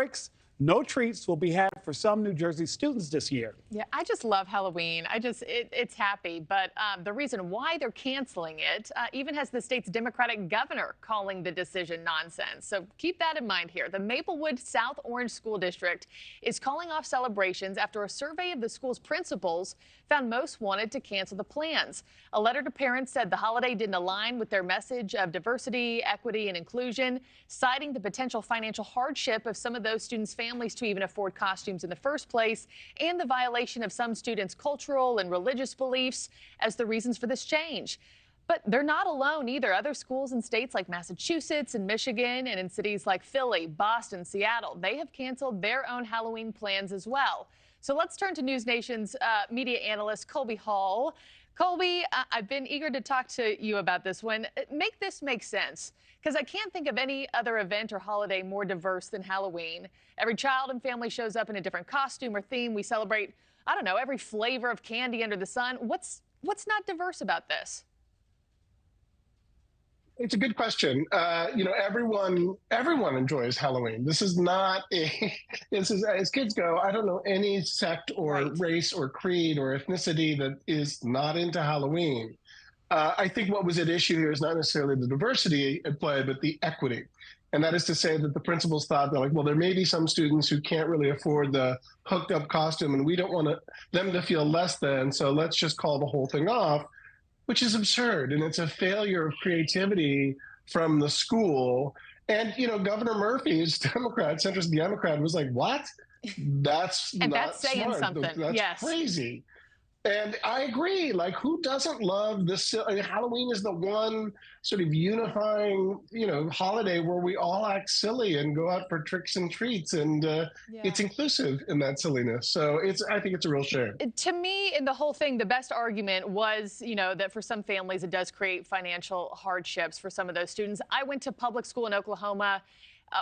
tricks, no treats will be had for some New Jersey students this year. Yeah, I just love Halloween. It's happy, but the reason why they're canceling it even has the state's Democratic governor calling the decision nonsense. So keep that in mind here. The Maplewood South Orange School District is calling off celebrations after a survey of the school's principals found most wanted to cancel the plans. A letter to parents said the holiday didn't align with their message of diversity, equity, and inclusion, citing the potential financial hardship of some of those students' families to even afford costumes in the first place, and the violation of some students' cultural and religious beliefs as the reasons for this change. But they're not alone either. Other schools in states like Massachusetts and Michigan, and in cities like Philly, Boston, Seattle, they have canceled their own Halloween plans as well. So let's turn to NewsNation's media analyst, Colby Hall. Colby, I've been eager to talk to you about this one. Make this make sense, because I can't think of any other event or holiday more diverse than Halloween. Every child and family shows up in a different costume or theme. We celebrate, I don't know, every flavor of candy under the sun. What's not diverse about this? It's a good question. Everyone enjoys Halloween. This is not as kids go, I don't know any sect or race or creed or ethnicity that is not into Halloween. I think what was at issue here is not necessarily the diversity at play, but the equity. And that is to say that the principals thought, they're like, well, there may be some students who can't really afford the hooked up costume, and we don't want them to feel less than, so let's just call the whole thing off, which is absurd. And it's a failure of creativity from the school. And, Governor Murphy's Democrat, centrist Democrat, was like, what? That's and not that's saying smart. something. That's crazy. And I agree. Like, who doesn't love this? Halloween is the one sort of unifying, holiday where we all act silly and go out for tricks and treats, and it's inclusive in that silliness. So I think it's a real shame. To me, in the whole thing, the best argument was, that for some families it does create financial hardships for some of those students. I went to public school in Oklahoma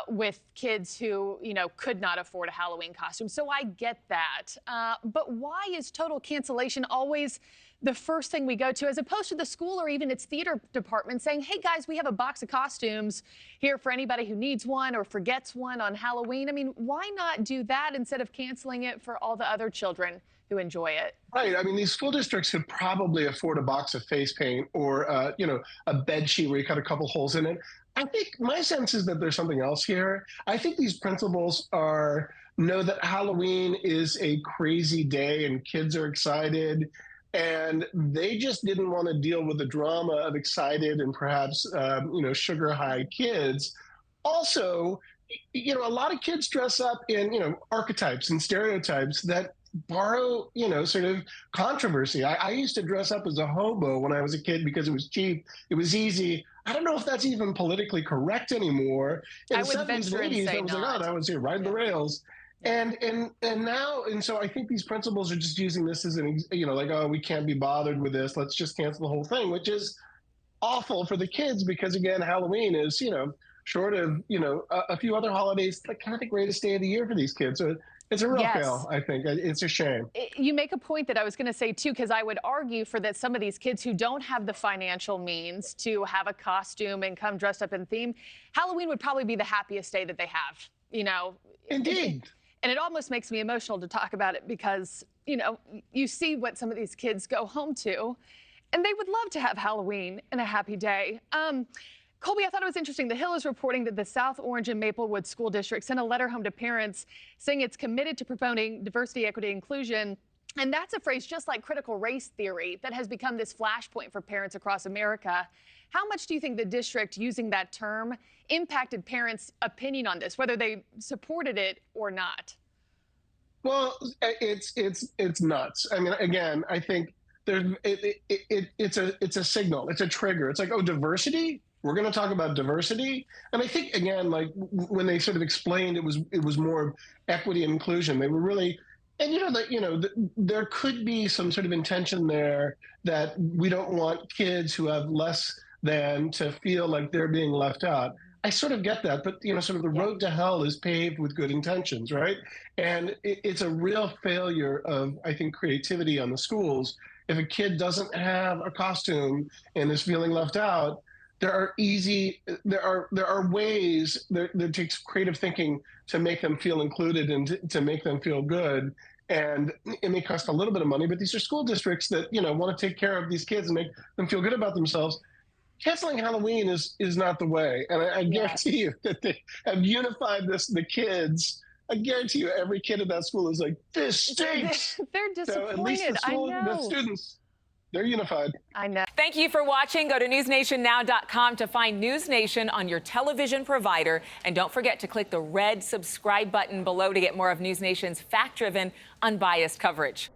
with kids who, could not afford a Halloween costume. So I get that. But why is total cancellation always the first thing we go to, as opposed to the school or even its theater department saying, hey, guys, we have a box of costumes here for anybody who needs one or forgets one on Halloween? I mean, why not do that instead of canceling it for all the other children who enjoy it? Right. I mean, these school districts could probably afford a box of face paint or, a bed sheet where you cut a couple holes in it. I think my sense is that there's something else here. I think these principals know that Halloween is a crazy day and kids are excited, and they just didn't want to deal with the drama of excited and perhaps, sugar high kids. Also, a lot of kids dress up in, archetypes and stereotypes that borrow, sort of controversy. I used to dress up as a hobo when I was a kid because it was cheap. It was easy. I don't know if that's even politically correct anymore. In the 70s and 80s, I was like, I was here riding the rails. And now, so I think these principals are just using this as an, we can't be bothered with this. Let's just cancel the whole thing, which is awful for the kids because, again, Halloween is, short of, a few other holidays, like kind of the greatest day of the year for these kids. So it's a real fail, I think. It's a shame. You make a point that I was going to say, too, because I would argue for that some of these kids who don't have the financial means to have a costume and come dressed up in theme, Halloween would probably be the happiest day that they have, Indeed. And it almost makes me emotional to talk about it because, you see what some of these kids go home to, and they would love to have Halloween and a happy day. Colby, I thought it was interesting. The Hill is reporting that the South Orange and Maplewood School District sent a letter home to parents saying it's committed to promoting diversity, equity, inclusion. And that's a phrase just like critical race theory that has become this flashpoint for parents across America. How much do you think the district using that term impacted parents' opinion on this, whether they supported it or not? Well, it's nuts. I mean, again, I think it's a signal. It's a trigger. It's like, oh, diversity? We're going to talk about diversity. And I think, again, like when they sort of explained it was more equity and inclusion, they were really, and there could be some sort of intention there that we don't want kids who have less than to feel like they're being left out. I sort of get that, but sort of the road to hell is paved with good intentions, right? And it's a real failure of, I think, creativity on the schools. If a kid doesn't have a costume and is feeling left out, there are ways that takes creative thinking to make them feel included and to make them feel good. And it may cost a little bit of money, but these are school districts that, want to take care of these kids and make them feel good about themselves. Canceling Halloween is not the way. And I guarantee you that they have unified the kids. I guarantee you every kid at that school is like, this stinks. They're disappointed. So at least the school, I know. the students, they're unified. I know. Thank you for watching. Go to newsnationnow.com to find NewsNation on your television provider. And don't forget to click the red subscribe button below to get more of NewsNation's fact-driven, unbiased coverage.